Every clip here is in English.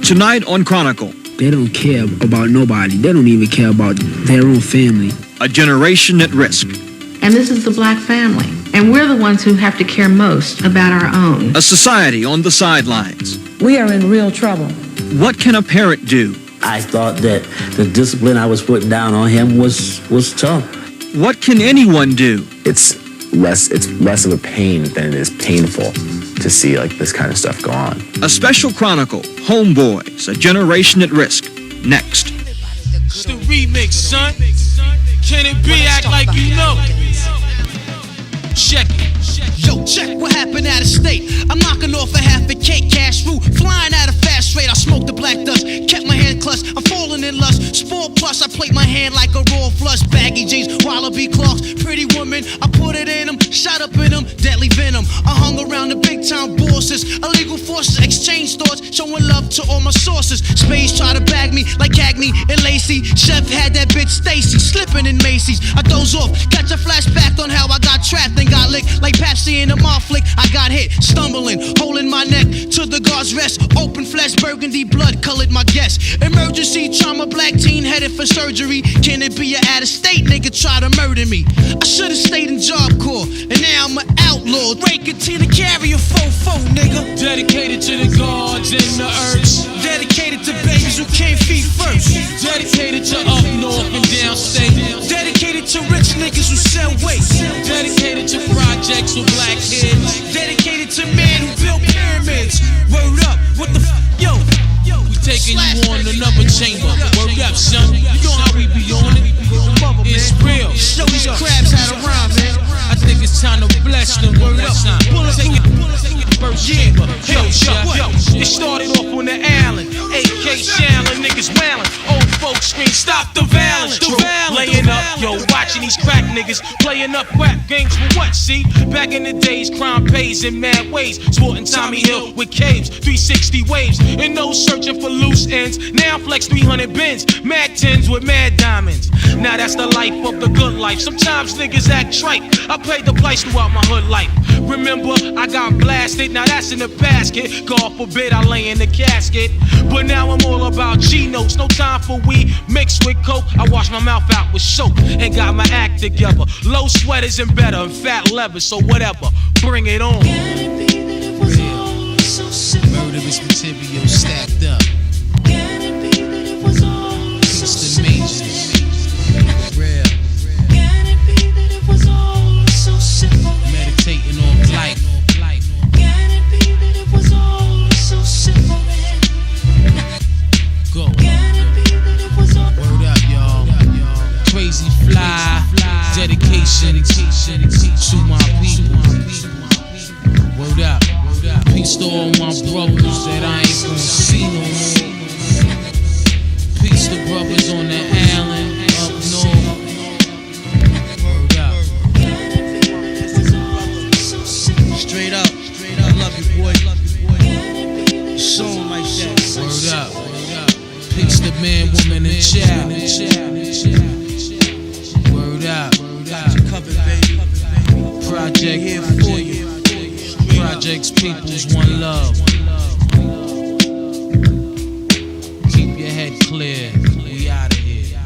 Tonight on Chronicle. They don't care about nobody. They don't even care about their own family. A generation at risk. And this is the black family. And we're the ones who have to care most about our own. A society on the sidelines. We are in real trouble. What can a parent do? I thought that the discipline I was putting down on him was tough. What can anyone do? It's less of a pain than it is painful to see like this kind of stuff go on. A special Chronicle, Homeboys, a generation at risk. Next. It's the remix, son. Can it be act like you know? Check it. Yo, check what happened out of state. I'm knocking off a half a cake, cash route, flying at a fast rate. I smoked the black dust, kept my hand clutched. I'm falling in lust. Sport plus, I plate my hand like a raw flush. Baggy jeans, wallaby clocks, pretty woman. I put it in them, shot up in them, deadly venom. I hung around the big time bosses, illegal forces, exchange thoughts, showing love to all my sources. Spades try to bag me like Cagney and Lacey. Chef had that bitch Stacy slipping in Macy's. I doze off, catch a flashback on how I got trapped and got licked like Pepsi in a mall flick. I got hit, stumbling, holding my neck to the guard's rest. Open flesh, burgundy blood colored my guess. Emergency trauma, black teen headed for surgery. Can it be a out-of-state nigga try to murder me? I should've stayed in Job Corps, and now I'm an outlaw. Breaking to the carrier, fofo, nigga. Dedicated to the gods and the earths. Dedicated to babies who can't feed first. Dedicated to up north and downstate. Dedicated to rich niggas who sell weight. Dedicated to projects with black kids. Dedicated to men who built pyramids. Word up, what the yo? We taking you on another chamber. Word up, son. You know how we be on it. It's real. Show these crabs how to rhyme, man. I think it's time to bless them. Word up, son. Take it first chamber. Yo, it started off on the island. AK Shallon, niggas wailing. Old folks scream, stop the violence. Laying up, yo, watching these crack niggas playing up rap games for what? See, back in the days, crime pays in mad ways. Sporting Tommy Hill with caves, 360 waves, and no searching for loose ends. Now flex 300 bins, mad tens with mad diamonds. Now that's the life of the good life. Sometimes niggas act trite. I paid the price throughout my hood life. Remember, I got blasted. Now that's in the basket. God forbid I lay in the casket. But now I'm all about G-notes. No time for weed mixed with coke. I wash my mouth out with soap and got my act together. Low sweaters and better and fat leather. So whatever, bring it on. Murderous material stacked up. It's the majors. Real. Meditating on life. Go. Word up, y'all. Crazy fly. Dedication to my people. Word up. Peace to all my brothers that I ain't gonna see no more. Peace to brothers on the island up north. Word up. Straight up, I love you, boy. Song like that. Word up. Peace to man, woman, and child. Word up. Got you covered, baby. Project here for you. Projects, peoples, one love. Keep your head clear. We out of here.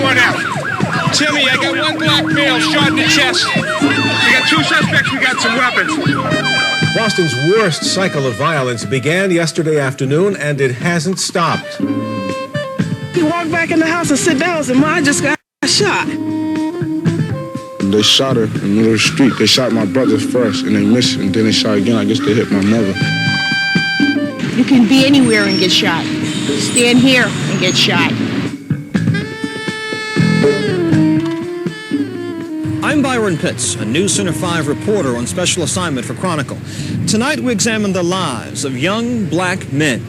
One out. Timmy, I got one black male shot in the chest. We got two suspects. We got some weapons. Boston's worst cycle of violence began yesterday afternoon, and it hasn't stopped. He walked back in the house and sit down and said, "Ma, I just got shot." They shot her in the middle of the street. They shot my brother first, and they missed, and then they shot again. I guess they hit my mother. You can be anywhere and get shot. Stand here and get shot. I'm Byron Pitts, a News Center 5 reporter on special assignment for Chronicle. Tonight we examine the lives of young black men.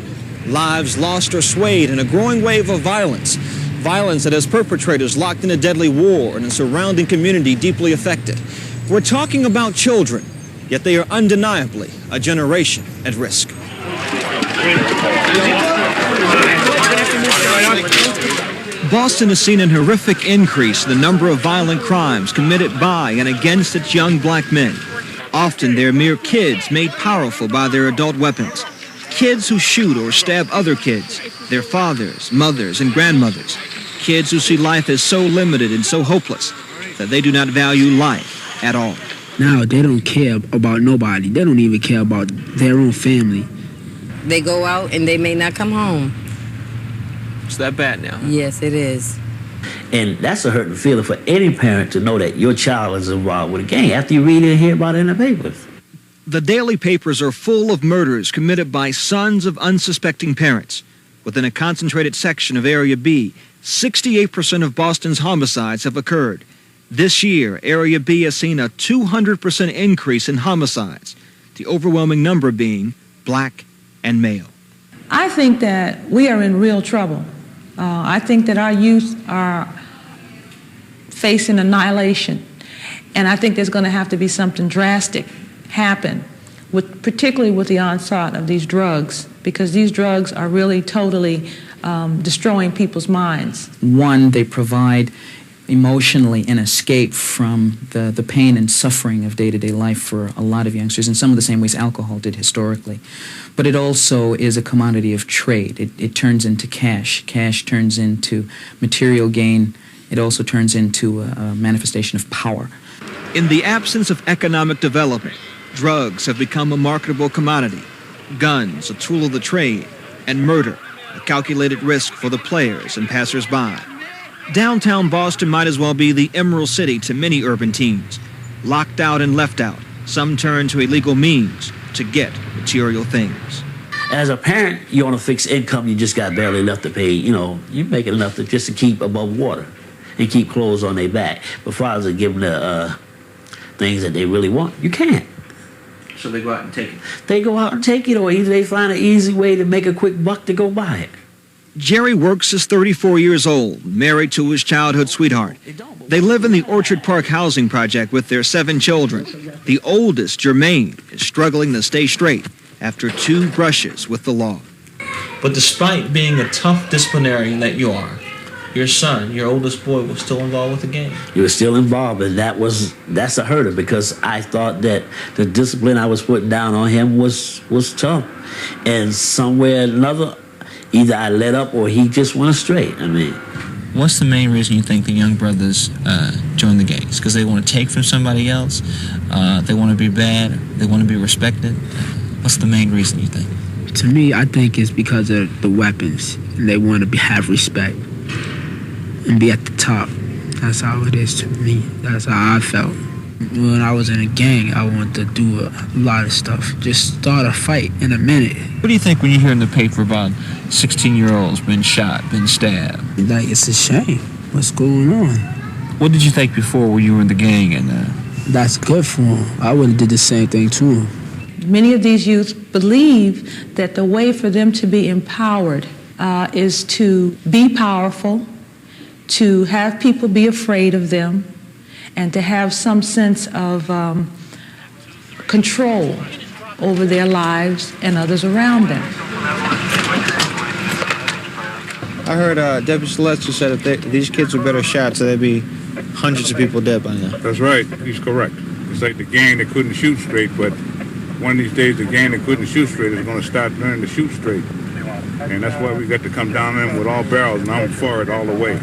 Lives lost or swayed in a growing wave of violence. Violence that has perpetrators locked in a deadly war and a surrounding community deeply affected. We're talking about children, yet they are undeniably a generation at risk. Boston has seen a horrific increase in the number of violent crimes committed by and against its young black men. Often they're mere kids made powerful by their adult weapons. Kids who shoot or stab other kids, their fathers, mothers, and grandmothers. Kids who see life as so limited and so hopeless that they do not value life at all. Now they don't care about nobody. They don't even care about their own family. They go out and they may not come home. It's that bad now. Yes, it is. And that's a hurting feeling for any parent to know that your child is involved with a gang after you read and hear about it in the papers. The daily papers are full of murders committed by sons of unsuspecting parents. Within a concentrated section of Area B, 68% of Boston's homicides have occurred. This year, Area B has seen a 200% increase in homicides, the overwhelming number being black and male. I think that we are in real trouble. I think that our youth are facing annihilation. And I think there's going to have to be something drastic happen, particularly with the onslaught of these drugs, because these drugs are really totally destroying people's minds. One, they provide emotionally an escape from the pain and suffering of day-to-day life for a lot of youngsters in some of the same ways alcohol did historically. But it also is a commodity of trade. It turns into cash. Cash turns into material gain. It also turns into a manifestation of power. In the absence of economic development, drugs have become a marketable commodity. Guns, a tool of the trade, and murder, a calculated risk for the players and passers-by. Downtown Boston might as well be the Emerald City to many urban teens. Locked out and left out, some turn to illegal means to get material things. As a parent, you're on a fixed income, you just got barely enough to pay, you're making enough just to keep above water and keep clothes on their back. But fathers are giving the things that they really want. You can't. So they go out and take it. They go out and take it, or either they find an easy way to make a quick buck to go buy it. Jerry Works is 34 years old, married to his childhood sweetheart. They live in the Orchard Park housing project with their 7 children. The oldest, Jermaine, is struggling to stay straight after 2 brushes with the law. But despite being a tough disciplinarian that you are, your son, your oldest boy, was still involved with the gang. He was still involved, and that's a hurter, because I thought that the discipline I was putting down on him was tough. And somewhere or another, either I let up or he just went astray. What's the main reason you think the young brothers join the gangs? Because they want to take from somebody else? They want to be bad? They want to be respected? What's the main reason you think? To me, I think it's because of the weapons. And they want to have respect and be at the top. That's how it is to me. That's how I felt. When I was in a gang, I wanted to do a lot of stuff. Just start a fight in a minute. What do you think when you hear in the paper about 16-year-olds been shot, been stabbed? Like, it's a shame. What's going on? What did you think before when you were in the gang? And that's good for them. I would have did the same thing to them. Many of these youth believe that the way for them to be empowered is to be powerful, to have people be afraid of them, and to have some sense of control over their lives and others around them. I heard Deputy Sylvester said if these kids were better shot, so there'd be hundreds of people dead by now. That's right. He's correct. It's like the gang that couldn't shoot straight, but one of these days the gang that couldn't shoot straight is going to start learning to shoot straight. And that's why we got to come down on them with all barrels, and I'm for it all the way.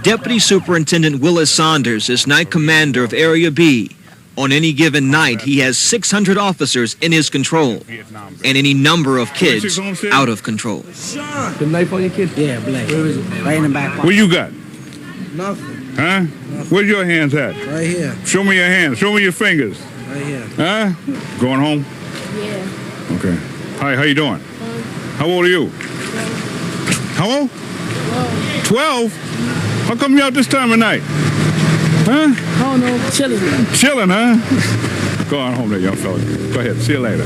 Deputy Superintendent Willis Saunders is night commander of Area B. On any given night, he has 600 officers in his control and any number of kids out of control. The knife on your kid? Yeah, black. Where is it? Right in the back. What you got? Nothing. Huh? Where's your hands at? Right here. Show me your hands. Show me your fingers. Right here. Huh? Going home? Yeah. Okay. Hi, how you doing? How old are you? How old? 12? How come you out this time of night? Huh? Oh, no, chilling. Chilling, huh? Go on home there, young fella. Go ahead. See you later.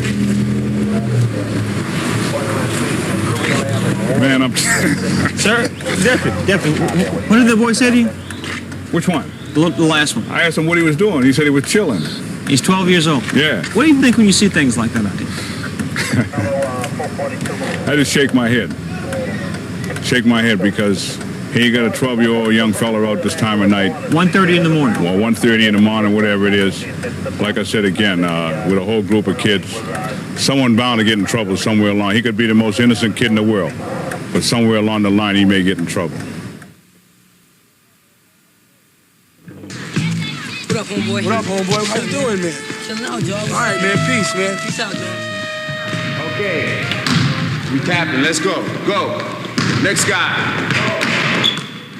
Man, I'm... Sir, Deputy, what did the boy say to you? Which one? The last one. I asked him what he was doing. He said he was chilling. He's 12 years old. Yeah. What do you think when you see things like that out here? I just shake my head. Shake my head because Here you got a 12-year-old young fella out this time of night. 1:30 in the morning. Well, 1:30 in the morning, whatever it is. Like I said again, with a whole group of kids, someone bound to get in trouble somewhere along. He could be the most innocent kid in the world, but somewhere along the line he may get in trouble. What up, homeboy? What up, homeboy? How you doing, man? Chilling out, dog. All right, man. Peace, man. Peace out, dog. Okay. We tapping. Let's go. Go. Next guy.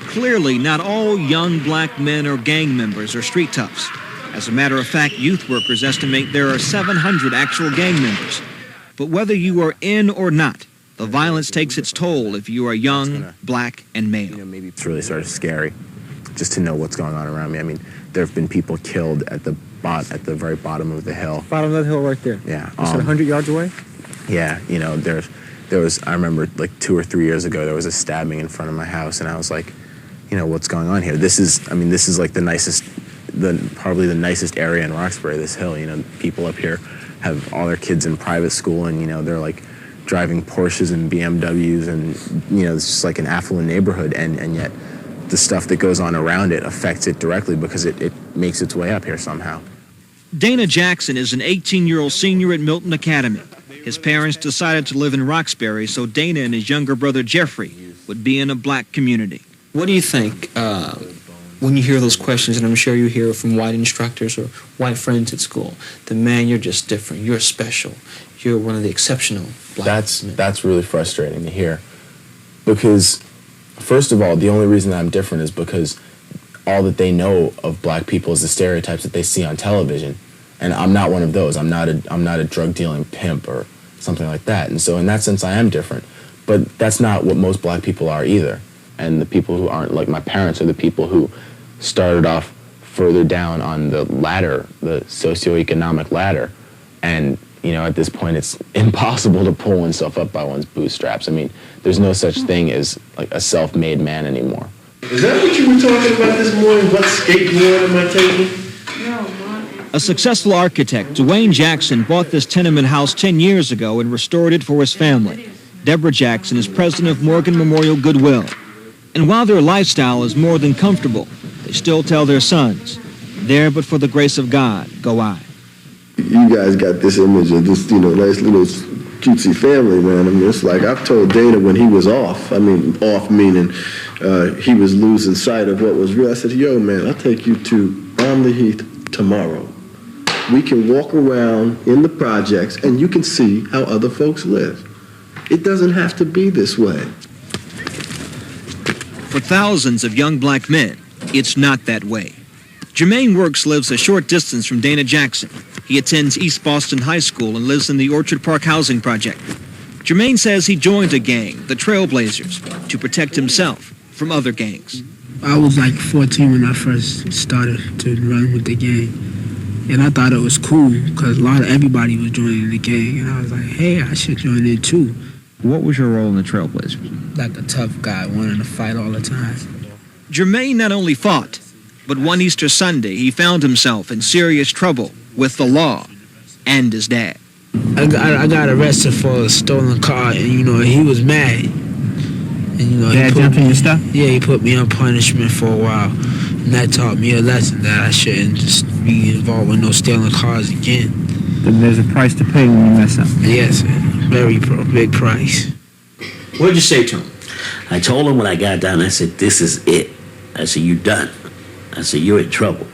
Clearly, not all young black men or gang members are street toughs. As a matter of fact, youth workers estimate there are 700 actual gang members. But whether you are in or not, the violence takes its toll if you are young, black, and male. It's really sort of scary just to know what's going on around me. I mean, there have been people killed at the very bottom of the hill. Bottom of the hill right there. Yeah. Is it 100 yards away? Yeah, you know, there was, I remember like 2 or 3 years ago, there was a stabbing in front of my house, and I was like, you know, what's going on here? This is like probably the nicest area in Roxbury, this hill. You know, people up here have all their kids in private school, and, you know, they're like driving Porsches and BMWs, and, you know, it's just like an affluent neighborhood, and yet the stuff that goes on around it affects it directly because it makes its way up here somehow. Dana Jackson is an 18-year-old senior at Milton Academy. His parents decided to live in Roxbury so Dana and his younger brother Jeffrey would be in a black community. What do you think when you hear those questions, and I'm sure you hear it from white instructors or white friends at school, that, man, you're just different, you're special, you're one of the exceptional black men? That's really frustrating to hear, because first of all, the only reason that I'm different is because all that they know of black people is the stereotypes that they see on television, and I'm not one of those. I'm not a drug dealing pimp or something like that, and so in that sense I am different. But that's not what most black people are either. And the people who aren't like my parents are the people who started off further down on the ladder, the socioeconomic ladder, and, you know, at this point it's impossible to pull oneself up by one's bootstraps. I mean, there's no such thing as like a self-made man anymore. Is that what you were talking about this morning? What skateboard am I taking? A successful architect, Dwayne Jackson, bought this tenement house 10 years ago and restored it for his family. Deborah Jackson is president of Morgan Memorial Goodwill. And while their lifestyle is more than comfortable, they still tell their sons, there but for the grace of God go I. You guys got this image of this, you know, nice little cutesy family, man. I mean, it's like I've told Dana when he was off, I mean, off meaning he was losing sight of what was real. I said, yo, man, I'll take you to Bromley Heath tomorrow. We can walk around in the projects and you can see how other folks live. It doesn't have to be this way. For thousands of young black men, it's not that way. Jermaine Works lives a short distance from Dana Jackson. He attends East Boston High School and lives in the Orchard Park housing project. Jermaine says he joined a gang, the Trailblazers, to protect himself from other gangs. I was like 14 when I first started to run with the gang. And I thought it was cool because everybody was joining the gang. And I was like, hey, I should join it too. What was your role in the Trailblazers? Like a tough guy, wanting to fight all the time. Jermaine not only fought, but one Easter Sunday he found himself in serious trouble with the law and his dad. I got arrested for a stolen car, and, you know, he was mad. And, you know, Dad jumped in your stuff? Yeah, he put me on punishment for a while. And that taught me a lesson that I shouldn't just be involved with no stealing cars again. Then there's a price to pay when you mess up. Yes, very big price. What did you say to him? I told him when I got down, I said, this is it. I said, you're done. I said, you're in trouble.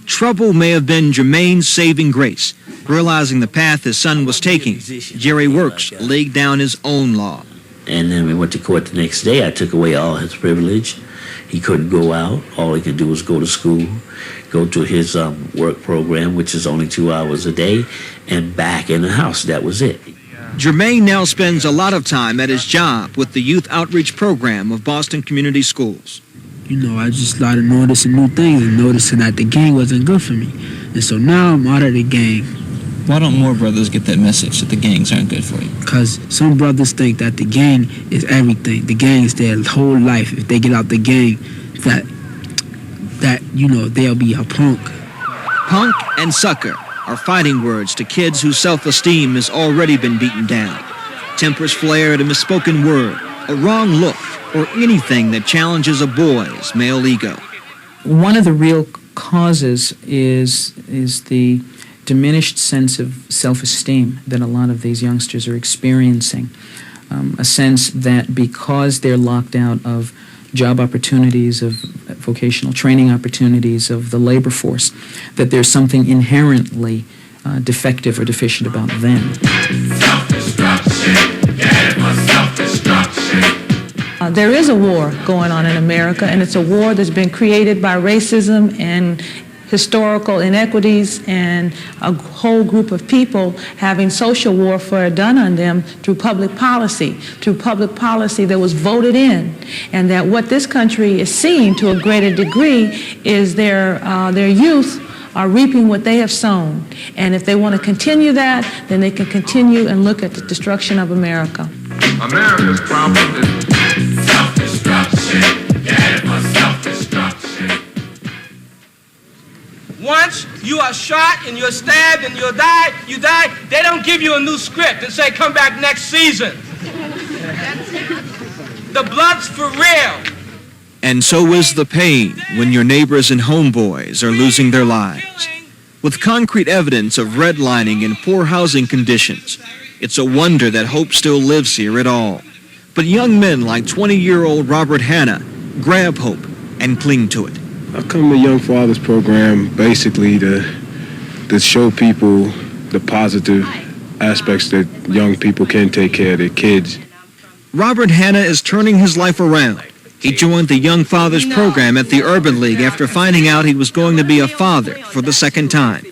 Trouble may have been Jermaine's saving grace. Realizing the path his son was taking, Jerry Works laid down his own law. And then we went to court the next day. I took away all his privilege. He couldn't go out. All he could do was go to school, go to his work program, which is only 2 hours a day, and back in the house. That was it. Jermaine now spends a lot of time at his job with the Youth Outreach Program of Boston Community Schools. You know, I just started noticing new things and noticing that the gang wasn't good for me. And so now I'm out of the gang. Why don't more brothers get that message that the gangs aren't good for you? Because some brothers think that the gang is everything. The gang is their whole life. If they get out the gang, that you know, they'll be a punk. Punk and sucker are fighting words to kids whose self-esteem has already been beaten down. Tempers flare at a misspoken word, a wrong look, or anything that challenges a boy's male ego. One of the real causes is the diminished sense of self-esteem that a lot of these youngsters are experiencing. A sense that because they're locked out of job opportunities, of vocational training opportunities, of the labor force, that there's something inherently defective or deficient about them. There is a war going on in America, and it's a war that's been created by racism and historical inequities and a whole group of people having social warfare done on them through public policy that was voted in, and that what this country is seeing to a greater degree is their youth are reaping what they have sown. And if they want to continue that, then they can continue and look at the destruction of America. America's problem is self-destruction. Yeah, it was self-destruction. Once you are shot and you're stabbed and you die, they don't give you a new script and say, come back next season. The blood's for real. And so is the pain when your neighbors and homeboys are losing their lives. With concrete evidence of redlining and poor housing conditions, it's a wonder that hope still lives here at all. But young men like 20-year-old Robert Hanna grab hope and cling to it. I come to Young Fathers program basically to show people the positive aspects that young people can take care of their kids. Robert Hanna is turning his life around. He joined the Young Fathers program at the Urban League after finding out he was going to be a father for the second time.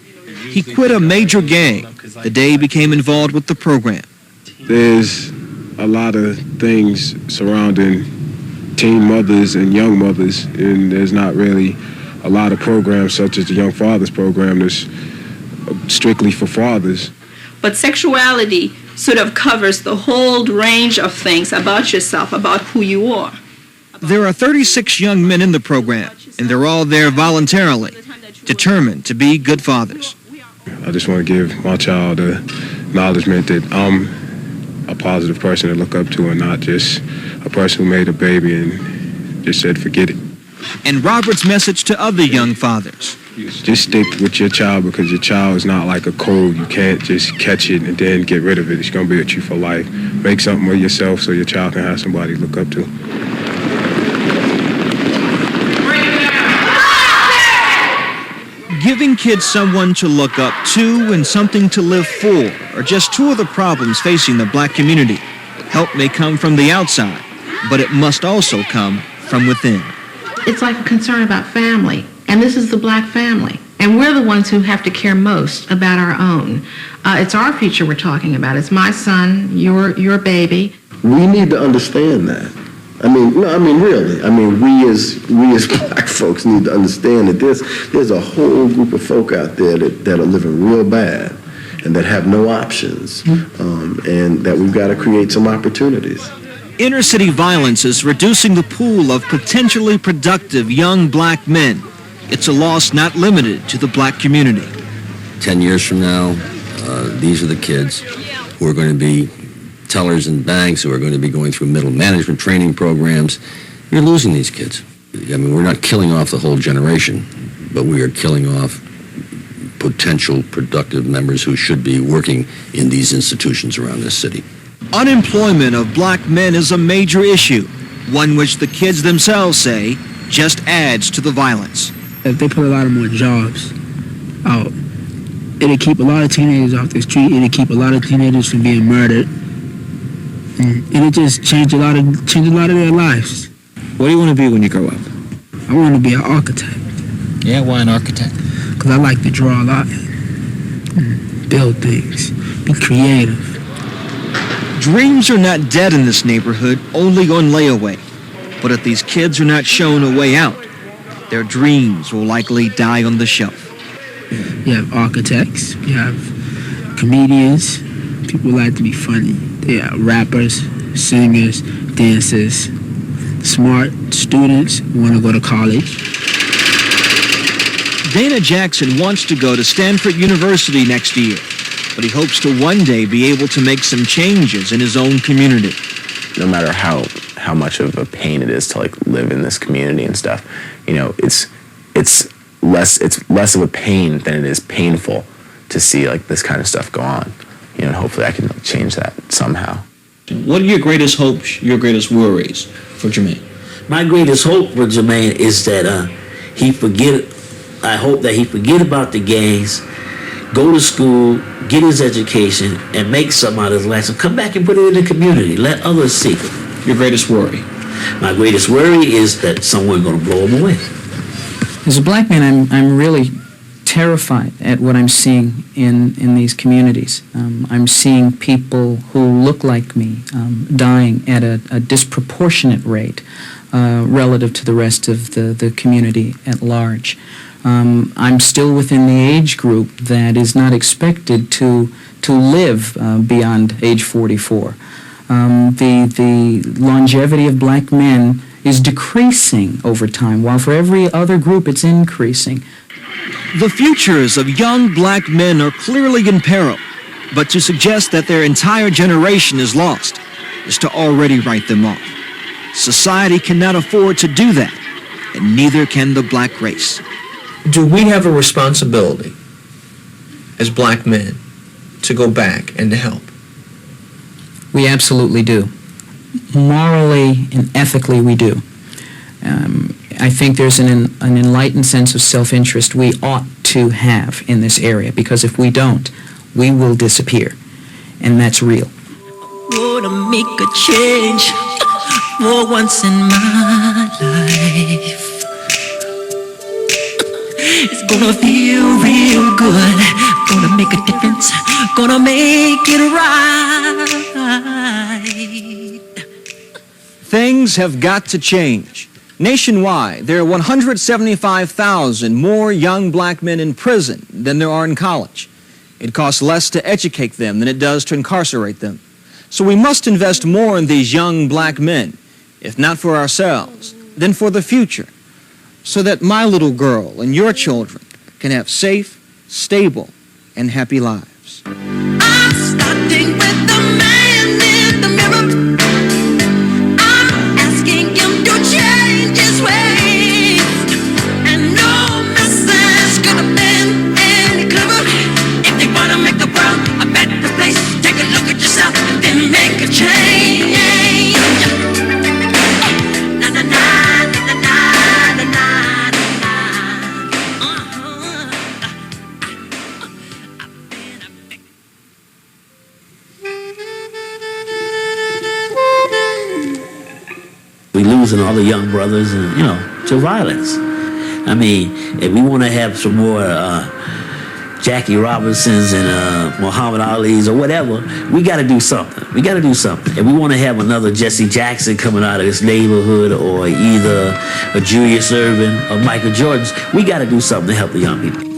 He quit a major gang the day he became involved with the program. There's a lot of things surrounding teen mothers and young mothers, and there's not really a lot of programs such as the Young Fathers program that's strictly for fathers. But sexuality sort of covers the whole range of things about yourself, about who you are. There are 36 young men in the program, and they're all there voluntarily, determined to be good fathers. I just want to give my child the acknowledgement that I'm a positive person to look up to and not just a person who made a baby and just said, forget it. And Robert's message to other young fathers. Just stick with your child, because your child is not like a cold. You can't just catch it and then get rid of it. It's going to be with you for life. Make something of yourself so your child can have somebody to look up to. Giving kids someone to look up to and something to live for are just two of the problems facing the black community. Help may come from the outside, but it must also come from within. It's like a concern about family, and this is the black family. And we're the ones who have to care most about our own. It's our future we're talking about. It's my son, your baby. We need to understand that. Really. We as black folks need to understand that there's a whole group of folk out there that are living real bad and that have no options, and that we've got to create some opportunities. Inner city violence is reducing the pool of potentially productive young black men. It's a loss not limited to the black community. 10 years from now, these are the kids who are going to be tellers in banks, who are going to be going through middle management training programs. You're losing these kids. We're not killing off the whole generation, but we are killing off potential productive members who should be working in these institutions around this city. Unemployment of black men is a major issue, one which the kids themselves say just adds to the violence. If they put a lot of more jobs out, it'll keep a lot of teenagers off the street, it'll keep a lot of teenagers from being murdered, and it'll just change a lot of their lives. What do you want to be when you grow up? I want to be an architect. Yeah, why an architect? Because I like to draw a lot, build things, be creative. Dreams are not dead in this neighborhood, only on layaway. But if these kids are not shown a way out, their dreams will likely die on the shelf. You have architects, you have comedians, people who like to be funny. They have rappers, singers, dancers, smart students who want to go to college. Dana Jackson wants to go to Stanford University next year, but he hopes to one day be able to make some changes in his own community. No matter how how much of a pain it is to like live in this community and stuff. You know, it's less of a pain than it is painful to see like this kind of stuff go on. You know, and hopefully I can change that somehow. What are your greatest hopes, your greatest worries for Jermaine? My greatest hope for Jermaine is that I hope that he forget about the gangs, go to school, get his education, and make something out of his life. So come back and put it in the community. Let others see it. Your greatest worry? My greatest worry is that someone's going to blow him away. As a black man, I'm really terrified at what I'm seeing in these communities. I'm seeing people who look like me dying at a disproportionate rate relative to the rest of the community at large. I'm still within the age group that is not expected to live beyond age 44. The longevity of black men is decreasing over time, while for every other group it's increasing. The futures of young black men are clearly in peril, but to suggest that their entire generation is lost is to already write them off. Society cannot afford to do that, and neither can the black race. Do we have a responsibility as black men to go back and to help? We absolutely do. Morally and ethically, we do. I think there's an enlightened sense of self-interest we ought to have in this area, because if we don't, we will disappear, and that's real. Gonna make a change for once in my life. It's gonna feel real good. Gonna make a difference. Gonna make it right. Things have got to change. Nationwide, there are 175,000 more young black men in prison than there are in college. It costs less to educate them than it does to incarcerate them. So we must invest more in these young black men, if not for ourselves, then for the future, so that my little girl and your children can have safe, stable, and happy lives. I'm starting with the man in the mirror. I'm asking him to change his ways, and no message could have been any clearer. If they wanna make the world a better place, take a look at yourself and then make a change. Na na na na na na na. We losing all the young brothers, and to violence. I mean, if we want to have some more Jackie Robinsons and Muhammad Ali's or whatever, we got to do something. We got to do something. If we want to have another Jesse Jackson coming out of this neighborhood, or either a Julius Erving or Michael Jordan, we got to do something to help the young people.